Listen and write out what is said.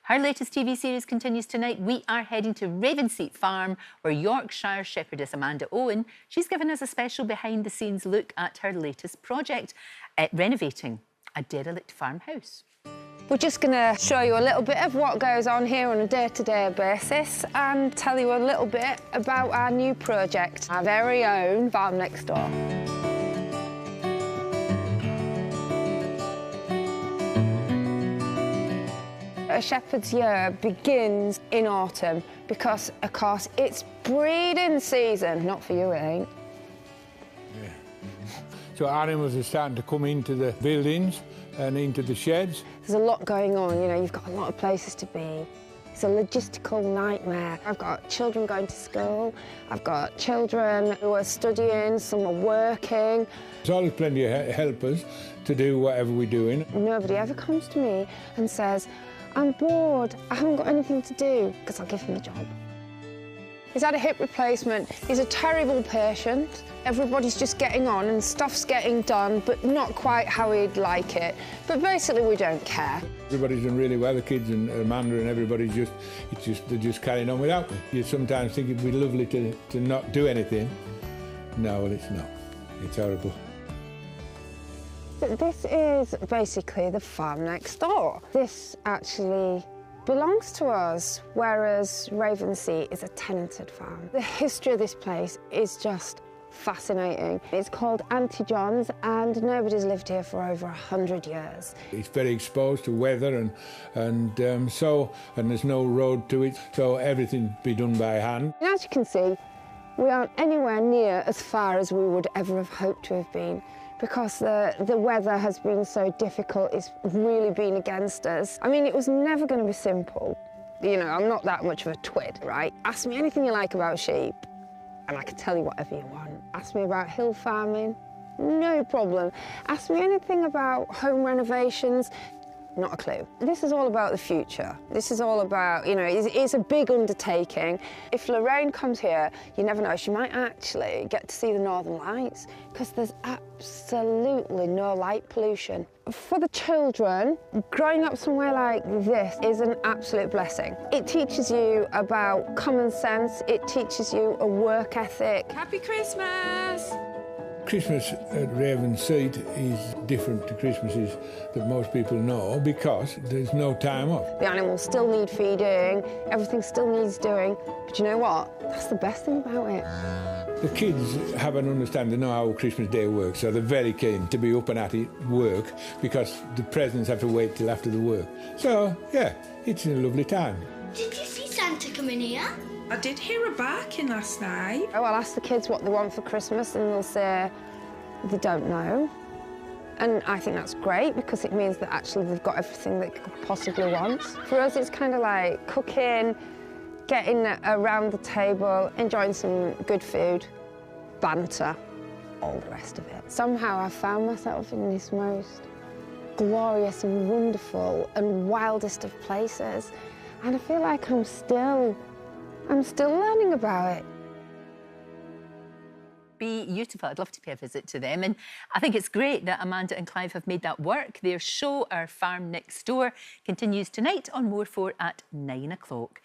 Her latest TV series continues tonight. We are heading to Ravenseat Farm, where Yorkshire Shepherdess Amanda Owen, she's given us a special behind-the-scenes look at her latest project, renovating a derelict farmhouse. We're just going to show you a little bit of what goes on here on a day-to-day basis and tell you a little bit about our new project, our very own farm next door. A shepherd's year begins in autumn because, of course, it's breeding season. Not for you, it ain't. Yeah. So animals are starting to come into the buildings and into the sheds. There's a lot going on, you know, you've got a lot of places to be. It's a logistical nightmare. I've got children going to school, I've got children who are studying, some are working. There's always plenty of helpers to do whatever we're doing. Nobody ever comes to me and says, I'm bored, I haven't got anything to do, because I'll give him a job. He's had a hip replacement, he's a terrible patient. Everybody's just getting on and stuff's getting done, but not quite how he'd like it. But basically, we don't care. Everybody's done really well, the kids and Amanda and everybody's they're just carrying on without me. You sometimes think it'd be lovely to not do anything. No, well, it's not. It's horrible. This is basically the farm next door. This actually belongs to us, whereas Ravenseat is a tenanted farm. The history of this place is just fascinating. It's called Auntie John's and nobody's lived here for over 100 years. It's very exposed to weather and there's no road to it, so everything be done by hand. And as you can see, we aren't anywhere near as far as we would ever have hoped to have been, because the weather has been so difficult. It's really been against us. I mean, it was never going to be simple. You know, I'm not that much of a twit, right? Ask me anything you like about sheep, and I can tell you whatever you want. Ask me about hill farming, no problem. Ask me anything about home renovations, not a clue. This is all about the future. This is all about, you know, it's a big undertaking. If Lorraine comes here, you never know, she might actually get to see the Northern Lights, because there's absolutely no light pollution. For the children, growing up somewhere like this is an absolute blessing. It teaches you about common sense, it teaches you a work ethic. Happy Christmas! Christmas at Ravenseat is different to Christmases that most people know because there's no time off. The animals still need feeding, everything still needs doing, but you know what? That's the best thing about it. The kids have an understanding, they know how Christmas Day works, so they're very keen to be up and at it work because the presents have to wait till after the work. So, yeah, it's a lovely time. Did you see Santa come in here? I did hear a barking last night. Oh, I'll ask the kids what they want for Christmas and they'll say they don't know. And I think that's great because it means that actually they've got everything they could possibly want. For us, it's kind of like cooking, getting around the table, enjoying some good food, banter, all the rest of it. Somehow I found myself in this most glorious and wonderful and wildest of places. And I feel like I'm still learning about it. Beautiful. I'd love to pay a visit to them. And I think it's great that Amanda and Clive have made that work. Their show, Our Farm Next Door, continues tonight on More 4 at 9 o'clock.